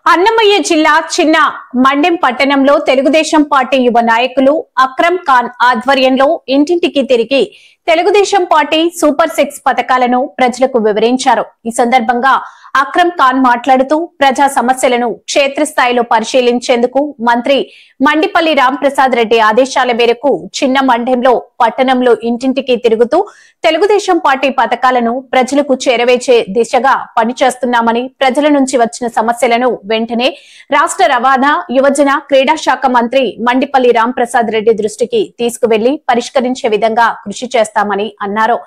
అన్నమయ్య జిల్లా చిన్న మండెం పట్టణంలో తెలుగుదేశం పార్టీ యువ నాయకులు అక్రమ్ ఖాన్ ఆధ్వర్యంలో ఇంటింటికి తిరిగి తెలుగుదేశం పార్టీ సూపర్ 6 పథకాలను ప్రజలకు వివరించారు. ఈ సందర్భంగా అక్రమ్ ఖాన్ మాట్లాడుతూ ప్రజా సమస్యలను క్షేత్రస్థాయిలో పరిశీలించేందుకు మంత్రి మండిపల్లి రాంప్రసాద్ రెడ్డి ఆదేశాల మేరకు చిన్న మండెంలో పట్టణంలో ఇంటింటికి తిరుగుతూ తెలుగుదేశం పార్టీ పథకాలను ప్రజలకు చేరవేసే దిశగా పనిచేస్తున్నామని, ప్రజల నుంచి వచ్చిన సమస్యలను వెంటనే రాష్ట్ర రవాణా యువజన క్రీడా శాఖ మంత్రి మండిపల్లి రాంప్రసాద్ రెడ్డి దృష్టికి తీసుకువెళ్లి పరిష్కరించే విధంగా కృషి చేస్తామని అన్నారు.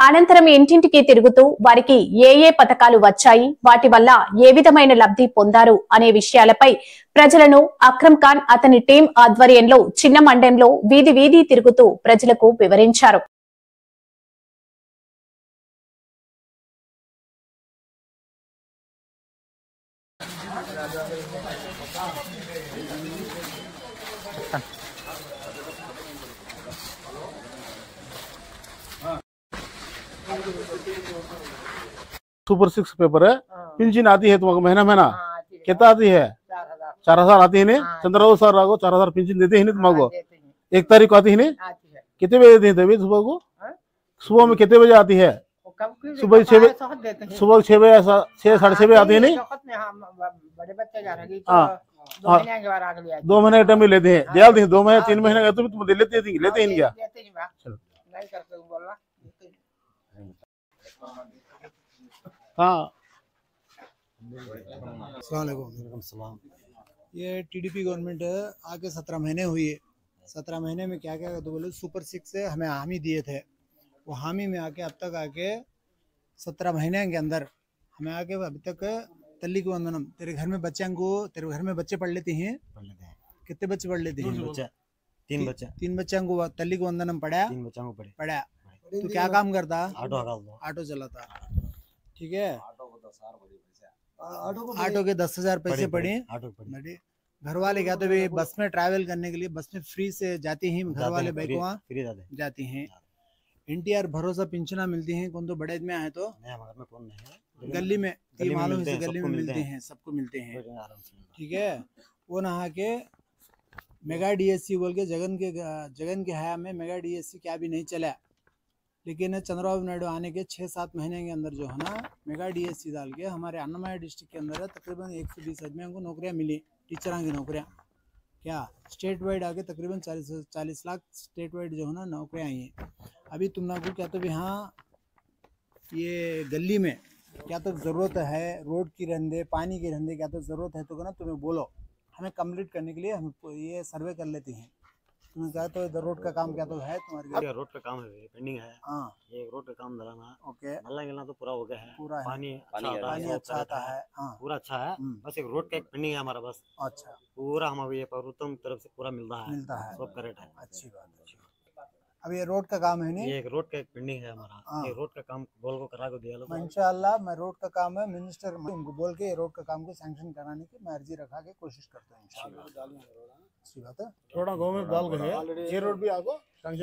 అనంతరం ఇంటింటికి తిరుగుతూ వారికి ఏ పథకాలు వచ్చాయి, వాటి వల్ల ఏ విధమైన లబ్ధి పొందారు అనే విషయాలపై ప్రజలను అక్రమ్ ఖాన్ అతని టీం ఆధ్వర్యంలో చిన్న మండెంలో వీధి వీధి తిరుగుతూ ప్రజలకు వివరించారు. सुपर 6 पेपर है, पेंशन आती है तुमको महीना महीना कितना आती है? 4,000 आती है नहीं? चंद्रबाबू सर रागो 4,000 पेंशन देते हैं नहीं तुमको? 1 तारीख को आती है नहीं? कितने बजे देते हैं तभी सुबह को? सुबह में कितने बजे आती है? सुबह 6 बजे, सुबह 6 बजे 6 साढ़े 6 बजे आती है नहीं? हाँ, 2 महीने का टाइम लेते हैं, दे देते हैं 2 महीने 3 महीने का तुम लेते हैं क्या? हाँ, सलाम। ये टीडीपी गवर्नमेंट आके 17 महीने हुई है। 17 महीने में क्या क्या तो बोले सुपर 6 से हमें हामी दिए थे, वो हामी में आके अब तक आके 17 महीने के अंदर हमें आके अभी तक तल्ली को वंदनम, तेरे घर में बच्चों को, तेरे घर में बच्चे पढ़ लेते हैं? कितने बच्चे पढ़ लेते हैं? तीन बच्चों को तल्ली को वंदनम पढ़ा? 3 बच्चों को पढ़ा। तो क्या काम करता? ऑटो चलाता। ठीक है, ऑटो के 10,000 पैसे पड़े। घर वाले क्या तो भी बस में ट्रैवल करने के लिए बस में फ्री से जाती हैं, घर वाले बाइक वहाँ जाती हैं। NTR भरोसा पिंचना मिलती हैं, कौन तो बड़े में आए तो गली में मालूम से गली में मिलते हैं, सबको मिलते हैं। ठीक है, वो नहा के मेगा DSC बोल के जगन के हया में मेगा DSC क्या भी नहीं चला, लेकिन चंद्रबाबू नायडू आने के 6-7 महीने के अंदर जो है ना मेगा DSC डाल के हमारे अन्नमय डिस्ट्रिक्ट के अंदर तकरीबन 120 आदमियों को नौकरियां मिली, टीचरों की नौकरियां। क्या स्टेट वाइड आके तकरीबन 40 लाख स्टेट वाइड जो है ना नौकरियां आई हैं। अभी तुम लोग को क्या तो भी हाँ ये गली में क्या तो ज़रूरत है, रोड की रहने पानी की रहने क्या तो ज़रूरत है तो ना तुम्हें बोलो, हमें कंप्लीट करने के लिए हम ये सर्वे कर लेते हैं। तुम्हें क्या तो इधर रोड का काम क्या तो है तुम्हारे? रोड का काम है, पेंडिंग है। हाँ, ये रोड का काम धराना। ओके, नल्ला तो पूरा हो गया है, पूरा है। पानी अच्छा आता है। हाँ, पूरा अच्छा है, बस एक रोड का एक पेंडिंग है हमारा बस। अच्छा, पूरा हम अभी उत्तम तरफ से पूरा मिल रहा है, सब करेक्ट है। अच्छी बात है। अब ये रोड का काम है नहीं? ये एक रोड का एक पेंडिंग है हमारा। ये रोड का काम बोल को करा को दिया लोग। इंशाअल्लाह मैं रोड का काम है मिनिस्टर उनको बोल के रोड का काम को सैंक्शन कराने की मैं अर्जी रखा के कोशिश करता हूँ इंशाअल्लाह। अच्छी बात है। थोड़ा गाँव में डाल गए, ये रोड भी आपको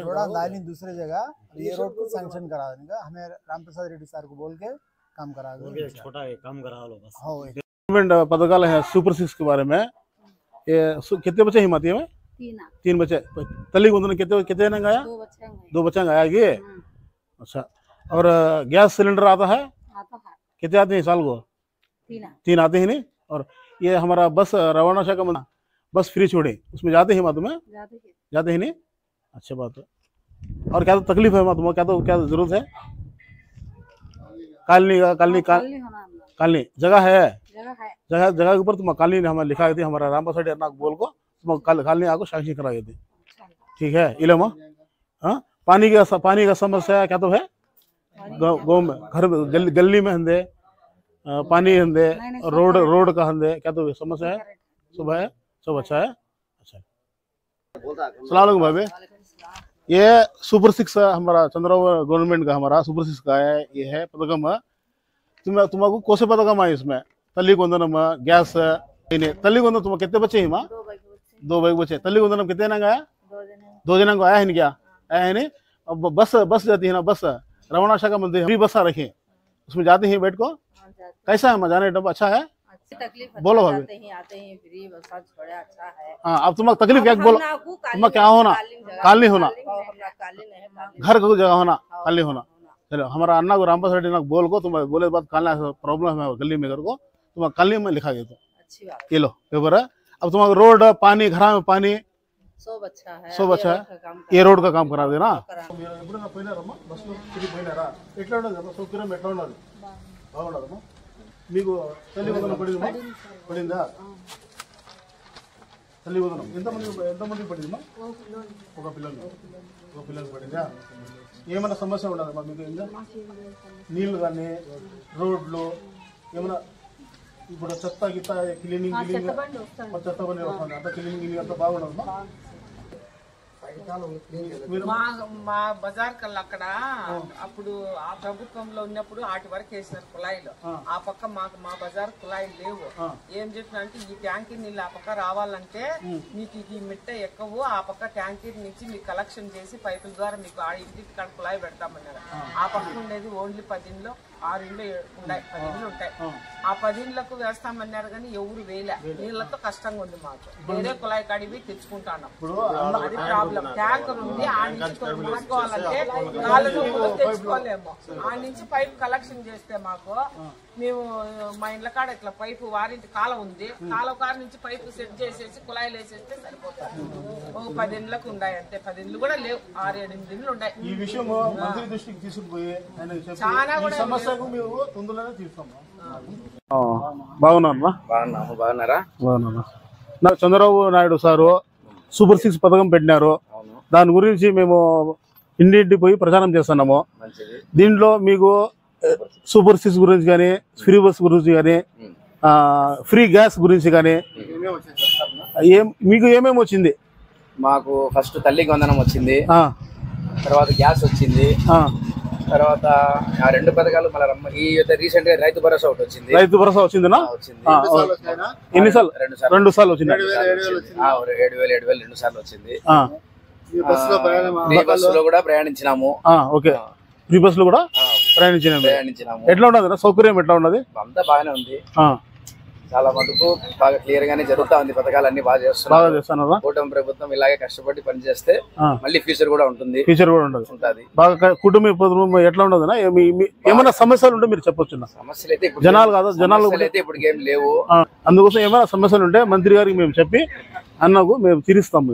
थोड़ा डाली दूसरे जगह, ये रोड को सैंक्शन करा देने का हमें रामप्रसाद रेड्डी सर को बोल के काम करा दो, छोटा काम करा लो बस। गवर्नमेंट पथकाल है सुपर 6 के बारे में। ये कितने बच्चे हिम्मती में? 3 बच्चे। तल्ली को कितने ने गाया? 2 बच्चे गाया ये। अच्छा, और गैस सिलेंडर आता है? कितने आते हैं साल को? 3 आते हैं नहीं? और ये हमारा बस रवाना शाखा बस फ्री छोड़े, उसमें जाते हैं मातुम में? जाते हैं नहीं? अच्छा बात है। और क्या तो तकलीफ है मातुम, क्या जरूरत है? कालनी जगह है, जगह के ऊपर तुम कालनी हमें लिखा थी हमारा रामप्रसाद बोल को कालनी आपको शांक्शन कराई थी। ठीक है, इलमा। हाँ, पानी का समस्या क्या तो है गाँव में, घर गली में हंदे पानी हंदे, रोड का हंदे क्या तो समस्या है? सब है, सब अच्छा है। अच्छा, सलाम भाई। ये सुपर 6 हमारा चंद्रबाबू गवर्नमेंट का हमारा सुपर 6 का है, ये है पथकम। तुम्हारा कौन से पथकम है इसमें? तल्ली वंदनम, गैस, तल्ली वंदन तुम कितने बच्चे ही माँ? 2 बच्चे। तल्ली वंदनम कितने ना आया? 2 जना को आया है क्या? आया है नहीं? अब बस जाती है ना, बस रवाना शाखा मंदिर फ्री बस रखे, उसमें जाते हैं बैठ को। कैसा है जाने डब्बा? अच्छा है, बोलो भाभी। आते हैं फ्री बस छोड़े अच्छा है। हाँ अब तुम्हारा तकलीफ क्या बोलो, तुम्हारा क्या होना, कालनी होना, घर का जगह होना, कालनी होना। चलो हमारा अन्ना को रामपास रेड्डी ना बोल को, तुम बोले बात कालना प्रॉब्लम है गली में, घर को तुम्हारा कालनी में लिखा गया। अच्छी बात, ये लो पेपर है। अब तुम्हारा रोड पानी घर में पानी सब अच्छा है, सब अच्छा है, ये रोड का काम करा देना। ఎట్లా ఉండదు సౌకర్యం ఎట్లా ఉన్నది, బాగుండదమ్మా మీకు తల్లి వందనం పడిందమ్మా, పడిందా తల్లి వందనం ఎంతమంది పడిందమ్మా? ఒక పిల్లలు పడిందా? ఏమైనా సమస్య ఉండదమ్మా మీకు? ఇంకా నీళ్లు కానీ రోడ్లు ఏమైనా ఇప్పుడు చెత్త గిత్త క్లీనింగ్ చెత్త బండి వస్తుంది, అంత క్లీనింగ్ అంతా బాగుండదమ్మా? మా బజార్ కల్లా అక్కడ అప్పుడు ఆ ప్రభుత్వంలో ఉన్నప్పుడు వాటి వరకు వేసినారు కుళాయిలు, ఆ పక్క మాకు మా బజార్ కుళాయిలు లేవు. ఏం చెప్పిన అంటే ఈ ట్యాంకీ నీళ్ళు ఆ పక్క రావాలంటే మీకు ఈ మిట్ట ఎక్కువ, ఆ పక్క ట్యాంకీ నుంచి మీకు కలెక్షన్ చేసి పైపుల ద్వారా మీకు ఆ ఇంటికి కాడ కుళాయి పెడతామన్నారు. ఆ పక్క ఉండేది ఓన్లీ 10 ఇండ్లు 6 ఇండ్లు ఉన్నాయి, 10 ఇండ్లు ఉంటాయి. ఆ 10 ఇండ్లకు వేస్తామన్నారు కానీ ఎవరు వేయలే, నీళ్లతో కష్టంగా ఉంది మాకు. వేరే కుళాయి కాడివి తెచ్చుకుంటాను, అది ప్రాబ్లం. ట్యాంకర్ ఉంది ఆ నుంచి మూసుకోవాలంటే కాళ్ళు తెచ్చుకోలేము, ఆ నుంచి పైప్ కలెక్షన్ చేస్తే మాకు మేము మా ఇండ్ల కాడ ఇట్లా పైపు వారింటి కాలం ఉంది, కాలం కాడ నుంచి పైపు సెట్ చేసేసి కుళాయిలు వేసేస్తే సరిపోతాయి. ఓ 10 ఇండ్లకు ఉన్నాయి అంతే, 10 ఇండ్లు కూడా లేవు, 6-8 ఇండ్లు ఉన్నాయి. ఈ విషయం మంత్రి దృష్టికి తీసుకుపోయి చాలా కూడా బాగున్నారా? బాగున్నారా? నాకు చంద్రబాబు నాయుడు సారు సూపర్ 6 పథకం పెట్టినారు, దాని గురించి మేము ఇంటింటి పోయి ప్రచారం చేస్తున్నాము. దీంట్లో మీకు సూపర్ 6 గురించి కానీ, ఫ్రీ బస్ గురించి కానీ, ఫ్రీ గ్యాస్ గురించి కానీ మీకు ఏమేమి వచ్చింది? మాకు ఫస్ట్ తల్లికి వందనం వచ్చింది, తర్వాత గ్యాస్ వచ్చింది, తర్వాత ఆ 2 పథకాలు మళ్ళీ ఈ రీసెంట్ గా రైతు భరోసా ఒకటి వచ్చింది. రైతు భరోసా వచ్చిందా? ఎన్నిసార్లు? 2 సార్లు వచ్చింది. 7,000 2 సార్లు వచ్చింది. ఫ్రీ బస్సులో కూడా ప్రయాణించినాము. ఓకే, ఫ్రీ బస్ లో కూడా ప్రయాణించినాము. ఎట్లా ఉన్నది సౌకర్యం, ఎట్లా ఉన్నది? అంతా బాగానే ఉంది, చాలా మటుకు బాగా క్లియర్ గానే జరుగుతా ఉంది. పథకాలన్నీ బాగా చేస్తున్నారు. కూటమి ప్రభుత్వం ఇలాగే కష్టపడి పనిచేస్తే మళ్ళీ ఫ్యూచర్ కూడా ఉంటుంది. బాగా కుటుంబం ఎట్లా ఉండదు? ఏమైనా సమస్యలు ఉంటే మీరు చెప్పొచ్చు. సమస్యలు అయితే జనాలు కాదు, జనాలు అయితే ఇప్పుడు ఏం లేవు. అందుకోసం ఏమైనా సమస్యలు ఉంటే మంత్రి గారికి మేము చెప్పి అన్నకు మేము తీరుస్తాము.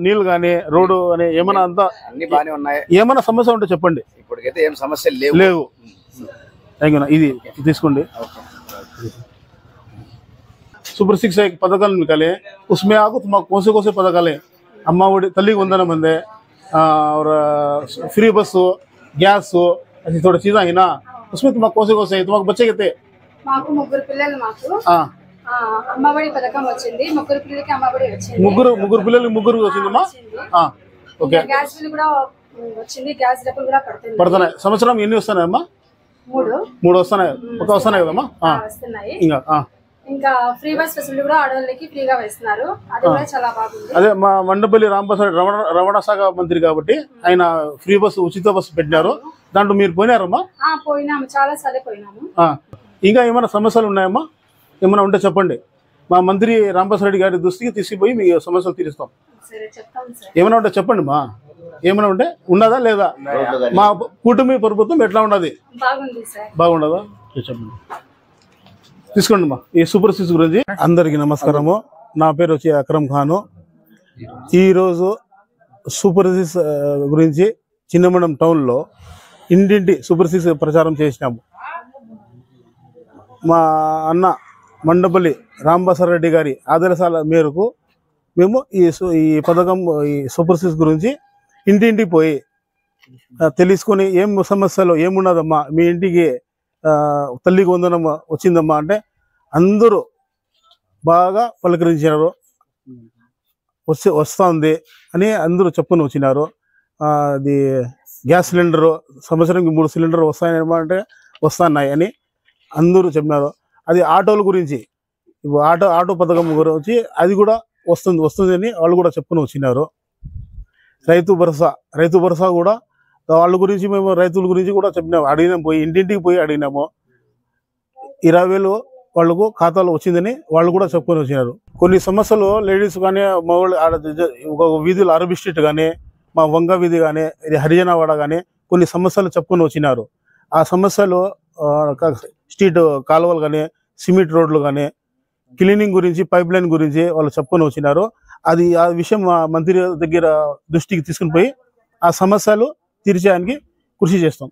నీళ్లు కానీ రోడ్డు కానీ ఏమైనా అంతా అన్ని బాగానే ఉన్నాయి. ఏమైనా సమస్య ఉంటే చెప్పండి. ఇప్పటికైతే ఏం సమస్యలు లేవు. ఇది తీసుకోండి. सुपर 6 एक पदकाल निकाले, उसमें आपको तुम्हारे कौन से पदकाल है? अम्मा वो तल्ली वंदनम अंदे और फ्री बस हो, गैस हो, ऐसी थोड़ी चीज़ें हैं ना, उसमें तुम्हारे कौन से तुम्हारे बच्चे कितने? మాకు ముగ్గురు పిల్లలు. అమ్మఒడి పథకం వచ్చింది, ముగ్గురు పిల్లలకి అమ్మఒడి వచ్చింది. ముగ్గురు పిల్లలకి ముగ్గురు వచ్చిందమ్మా. ఓకే, గ్యాస్ బిల్ కూడా వచ్చింది, గ్యాస్ డబ్బులు కూడా పడుతున్నాయి. సంవత్సరం ఎన్ని వస్తున్నాయమ్మా? 3 వస్తున్నాయి. ఒక వస్తున్నాయి కదమ్మా? వస్తున్నాయి. ఇంకా ఫ్రీ బస్ ఫెసిలిటీ కూడా ఆడవాళ్ళకి ఫ్రీగా వేస్తున్నారు, అది కూడా చాలా బాగుంది. అదే మా మండపల్లి రాంప్రసాద్ రవాణా శాఖ మంత్రి కాబట్టి ఆయన ఫ్రీ బస్ ఉచిత బస్సు పెట్టినారు. దాంట్లో మీరు పోయినారమ్మా? పోయినాము, చాలా సార్లు పోయినాము. ఇంకా ఏమైనా సమస్యలు ఉన్నాయమ్మా? ఏమైనా ఉంటే చెప్పండి, మా మంత్రి రాంప్రసాద్ రెడ్డి గారి దృష్టికి తీసుకుపోయి మీ సమస్యలు తీరుస్తాం. ఏమైనా ఉంటే చెప్పండి మా, ఏమైనా ఉంటే ఉన్నదా లేదా? మా కూటమి ప్రభుత్వం ఎట్లా ఉన్నది? బాగుండదా? చెప్పండి, తీసుకోండి మా ఈ సూపర్ 6 గురించి. అందరికి నమస్కారము, నా పేరు వచ్చి అక్రమ్ ఖాను. ఈరోజు సూపర్ 6 గురించి చిన్నమండం టౌన్లో ఇంటింటి సూపర్ 6 ప్రచారం చేసినాము. మా అన్న మండపల్లి రాంప్రసాద్ రెడ్డి గారి ఆదేశాల మేరకు మేము ఈ పథకం ఈ సూపర్ 6 గురించి ఇంటింటికి పోయి తెలుసుకొని ఏం సమస్యలు ఏమున్నదమ్మా, మీ ఇంటికి తల్లికి వందనం వచ్చిందమ్మా అంటే అందరూ బాగా పలకరించారు. వస్తుంది అని అందరూ చెప్పుకొని వచ్చినారు. అది గ్యాస్ సిలిండరు సంవత్సరానికి 3 సిలిండర్ వస్తాయమ్మా అంటే వస్తున్నాయి అని అందరూ చెప్పినారు. అది ఆటోల గురించి, ఇప్పుడు ఆటో పథకం గురించి అది కూడా వస్తుంది అని వాళ్ళు కూడా చెప్పుకొని వచ్చినారు. రైతు భరోసా కూడా వాళ్ళ గురించి మేము రైతుల గురించి కూడా చెప్పినాము, అడిగినాము, పోయి ఇంటింటికి పోయి అడిగినాము. 20,000 వాళ్ళకు ఖాతాలో వచ్చిందని వాళ్ళు కూడా చెప్పుకొని వచ్చినారు. కొన్ని సమస్యలు లేడీస్ కానీ మగవాళ్ళు ఒక వీధులు అరబ్ స్ట్రీట్ కానీ మా వంగ వీధి కానీ ఇది హరిజనవాడ కానీ కొన్ని సమస్యలు చెప్పుకొని వచ్చినారు. ఆ సమస్యలు స్ట్రీట్ కాలువలు కానీ సిమెంట్ రోడ్లు కానీ క్లీనింగ్ గురించి పైప్ లైన్ గురించి వాళ్ళు చెప్పుకొని వచ్చినారు. అది ఆ విషయం మంత్రి దగ్గర దృష్టికి తీసుకుని పోయి ఆ సమస్యలు తీర్చడానికి కృషి చేస్తాం.